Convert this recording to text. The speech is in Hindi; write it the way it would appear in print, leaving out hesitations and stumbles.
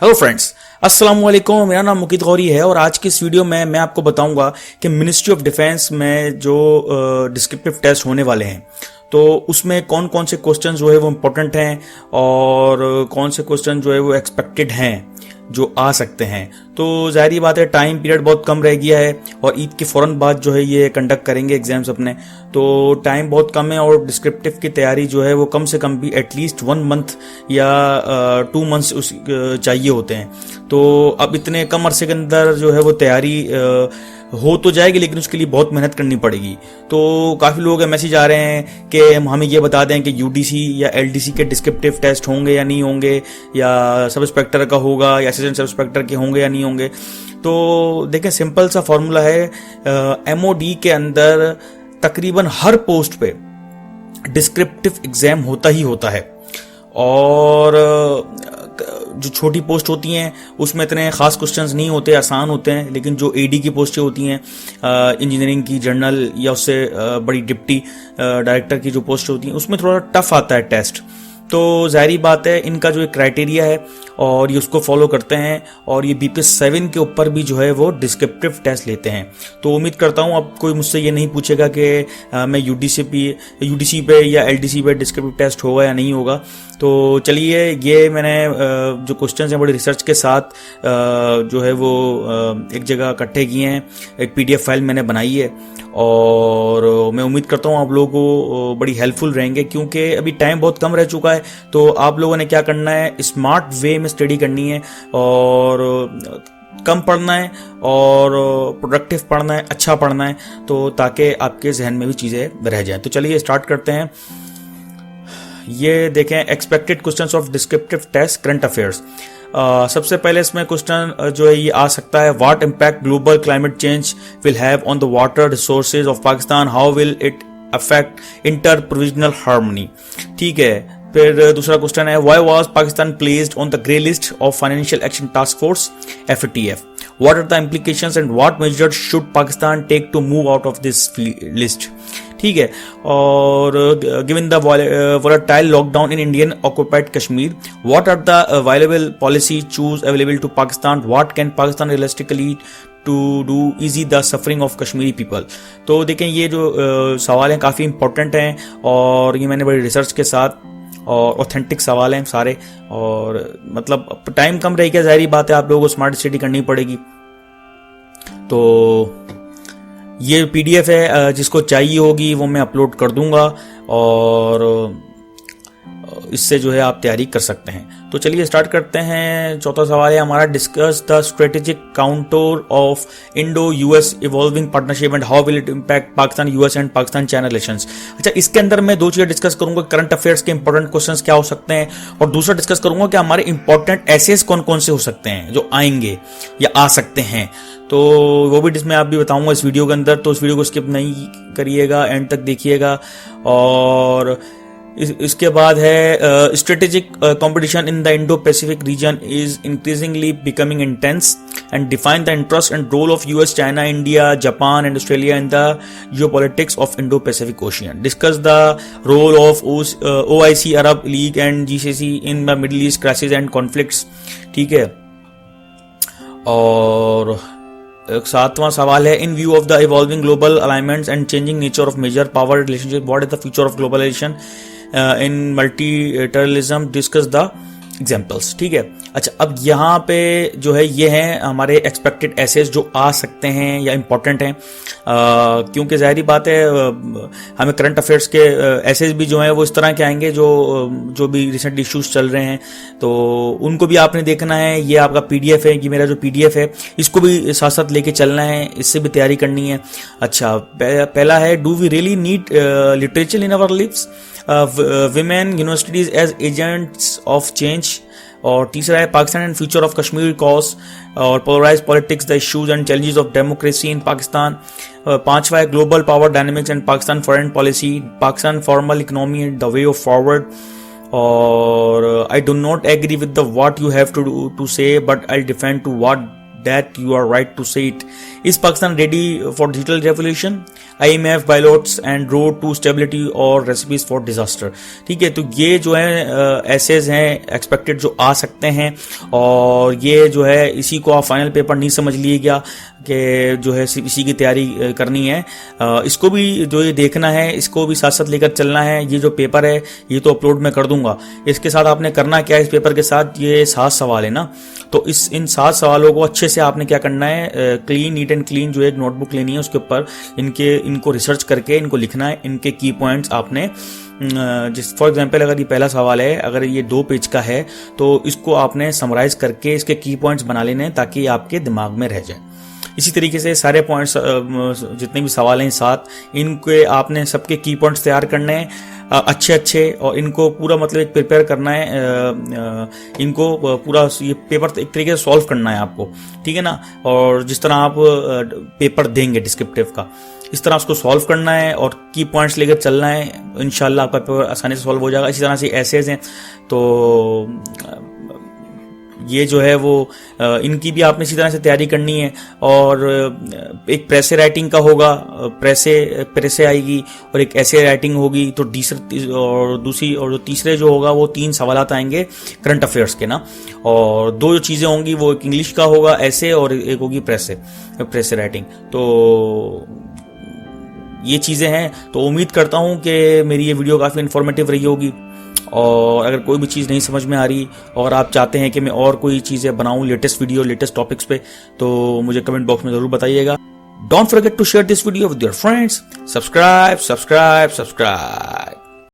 हेलो फ्रेंड्स, अस्सलाम वालेकुम। मेरा नाम मुकीत गौरी है और आज की इस वीडियो में मैं आपको बताऊंगा कि मिनिस्ट्री ऑफ डिफेंस में जो डिस्क्रिप्टिव टेस्ट होने वाले हैं तो उसमें कौन कौन से क्वेश्चन जो है वो इम्पोर्टेंट हैं और कौन से क्वेश्चन जो है वो एक्सपेक्टेड हैं जो आ सकते हैं। तो जाहिर बात है टाइम पीरियड बहुत कम रह गया है और ईद के फ़ौरन बाद जो है ये कंडक्ट करेंगे एग्जाम्स अपने, तो टाइम बहुत कम है और डिस्क्रिप्टिव की तैयारी जो है वो कम से कम भी एटलीस्ट 1 मंथ या 2 मंथ्स उस चाहिए होते हैं। तो अब इतने कम अरसे के अंदर जो है वो तैयारी हो तो जाएगी लेकिन उसके लिए बहुत मेहनत करनी पड़ेगी। तो काफ़ी लोगों के मैसेज आ रहे हैं कि हमें ये बता दें कि यूडीसी या एलडीसी के डिस्क्रिप्टिव टेस्ट होंगे या नहीं होंगे, या सब इंस्पेक्टर का होगा या असिस्टेंट सब इंस्पेक्टर के होंगे या नहीं होंगे। तो देखें, सिंपल सा फॉर्मूला है, एमओडी के अंदर तकरीबन हर पोस्ट पे डिस्क्रिप्टिव एग्जाम होता ही होता है और जो छोटी पोस्ट होती हैं उसमें इतने खास क्वेश्चंस नहीं होते, आसान होते हैं, लेकिन जो एडी की पोस्टें होती हैं, इंजीनियरिंग की, जनरल या उससे बड़ी डिप्टी डायरेक्टर की जो पोस्ट होती हैं उसमें थोड़ा टफ आता है टेस्ट। तो जाहिर बात है इनका जो एक क्राइटेरिया है और ये उसको फॉलो करते हैं और ये बीपीएस 7 के ऊपर भी जो है वो डिस्क्रिप्टिव टेस्ट लेते हैं। तो उम्मीद करता हूँ अब कोई मुझसे ये नहीं पूछेगा कि मैं यूडीसी पे या एलडीसी पे डिस्क्रिप्टिव टेस्ट होगा या नहीं होगा। तो चलिए, ये मैंने जो क्वेश्चंस हैं बड़ी रिसर्च के साथ जो है वो एक जगह इकट्ठे किए हैं, एक पीडीएफ फाइल मैंने बनाई है और मैं उम्मीद करता हूँ आप लोगों को बड़ी हेल्पफुल रहेंगे क्योंकि अभी टाइम बहुत कम रह चुका है। तो आप लोगों ने क्या करना है, स्मार्ट वे में स्टडी करनी है और कम पढ़ना है और प्रोडक्टिव पढ़ना है, अच्छा पढ़ना है, तो ताकि आपके जहन में भी चीज़ें रह जाएं। तो चलिए स्टार्ट करते हैं। ये देखें, expected questions of descriptive test current affairs. सबसे पहले इसमें क्वेश्चन जो है ये आ सकता है, what impact global climate change will have on the water resources of Pakistan, how will it affect inter provisional harmony. ठीक है। फिर दूसरा क्वेश्चन है, why was Pakistan placed on the grey list of financial action task force FATF, what are the implications and what measures should Pakistan take to move out of this list. ठीक है। और given the volatile lockdown in Indian occupied Kashmir, what are the available policy choose available to Pakistan, what can Pakistan realistically to do ease the suffering of Kashmiri people. तो देखें, ये जो सवाल हैं काफ़ी इंपॉर्टेंट हैं और ये मैंने बड़ी रिसर्च के साथ और ऑथेंटिक सवाल हैं सारे, और मतलब टाइम कम रहेगा, जाहिर बात है आप लोगों को स्मार्ट स्टडी करनी पड़ेगी। तो ये पीडीएफ है, जिसको चाहिए होगी वो मैं अपलोड कर दूंगा और इससे जो है आप तैयारी कर सकते हैं। तो चलिए स्टार्ट करते हैं। चौथा सवाल है हमारा, discuss the strategic counter of Indo US evolving partnership and how will it impact Pakistan US and Pakistan China relations. अच्छा, इसके अंदर मैं 2 चीजें डिस्कस करूंगा, करंट अफेयर्स के इंपॉर्टेंट क्वेश्चंस क्या हो सकते हैं और दूसरा डिस्कस करूंगा कि हमारे इंपॉर्टेंट एसेस कौन कौन से हो सकते हैं जो आएंगे या आ सकते हैं। तो वो भी मैं आप भी बताऊंगा इस वीडियो के अंदर, तो इस वीडियो को स्किप नहीं करिएगा, एंड तक देखिएगा। और इसके बाद है, strategic competition in the Indo Pacific region is increasingly becoming intense and define the interest and role of US, China, India, Japan and Australia in the geopolitics of Indo Pacific ocean. Discuss the role of OIC, Arab league and GCC in the Middle East crisis and conflicts. ठीक है। और एक 7वां सवाल है, in view of the evolving global alignments and changing nature of major power relationship, what is the future of globalisation in multilateralism, discuss the examples. ठीक है। अच्छा, अब यहाँ पे जो है ये हैं हमारे एक्सपेक्टेड एसेस जो आ सकते हैं या इंपॉर्टेंट हैं, क्योंकि जाहिर बात है हमें करंट अफेयर्स के एसेस भी जो हैं वो इस तरह के आएंगे जो भी रिसेंट इश्यूज चल रहे हैं, तो उनको भी आपने देखना है। ये आपका पीडीएफ है, ये मेरा जो पीडीएफ है इसको भी साथ साथ लेके चलना है, इससे भी तैयारी करनी है। अच्छा, पहला है, do we really need literature in our lives, women universities as agents of change। और तीसरा है, Pakistan and future of Kashmir cause और polarise politics, the issues and challenges of democracy in Pakistan. 5वां है, global power dynamics and Pakistan foreign policy, Pakistan formal economy the way of forward. और I do not agree with the what you have to say but I defend to what that you are right to say it. Is Pakistan ready for digital revolution? IMF bailouts and road to stability और रेसिपीज फॉर डिजास्टर। ठीक है, तो ये जो है एसेज हैं एक्सपेक्टेड जो आ सकते हैं, और ये जो है इसी को आप फाइनल पेपर नहीं समझ लीजिएगा कि जो है इसी की तैयारी करनी है। इसको भी जो ये देखना है, इसको भी साथ साथ लेकर चलना है। ये जो पेपर है ये तो अपलोड मैं कर दूंगा, इसके साथ आपने करना क्या है, इस पेपर के साथ ये 7 सवाल है ना, तो इन 7 सवालों को अच्छे से आपने क्या करना है, क्लीन नीट एंड क्लीन जो एक नोटबुक लेनी है, उसके ऊपर इनको रिसर्च करके इनको लिखना है। इनके की पॉइंट्स आपने जिस फॉर एग्जांपल अगर ये पहला सवाल है, अगर ये 2 पेज का है तो इसको आपने समराइज करके इसके की पॉइंट्स बना लेने हैं ताकि आपके दिमाग में रह जाए। इसी तरीके से सारे पॉइंट्स जितने भी सवाल हैं 7, इनके आपने सबके की पॉइंट्स तैयार करने हैं अच्छे, और इनको पूरा मतलब एक प्रिपेयर करना है, इनको पूरा ये पेपर एक तरीके से सॉल्व करना है आपको, ठीक है ना। और जिस तरह आप पेपर देंगे डिस्क्रिप्टिव का, इस तरह उसको सॉल्व करना है और की पॉइंट्स लेकर चलना है। इंशाल्लाह आपका पेपर आसानी से सॉल्व हो जाएगा। इसी तरह से एसेज हैं, तो ये जो है वो इनकी भी आपने इसी तरह से तैयारी करनी है। और एक प्रेसे राइटिंग का होगा, प्रेसे आएगी, और एक ऐसे राइटिंग होगी। तो दूसरी और जो तीसरे जो होगा वो 3 सवाल आएंगे करंट अफेयर्स के ना, और 2 जो चीज़ें होंगी वो एक इंग्लिश का होगा ऐसे, और एक होगी प्रेसे राइटिंग। तो ये चीज़ें हैं। तो उम्मीद करता हूँ कि मेरी ये वीडियो काफ़ी इन्फॉर्मेटिव रही होगी, और अगर कोई भी चीज़ नहीं समझ में आ रही और आप चाहते हैं कि मैं और कोई चीज़ें बनाऊं लेटेस्ट वीडियो लेटेस्ट टॉपिक्स पे, तो मुझे कमेंट बॉक्स में ज़रूर बताइएगा। Don't forget to share this video with your friends. Subscribe.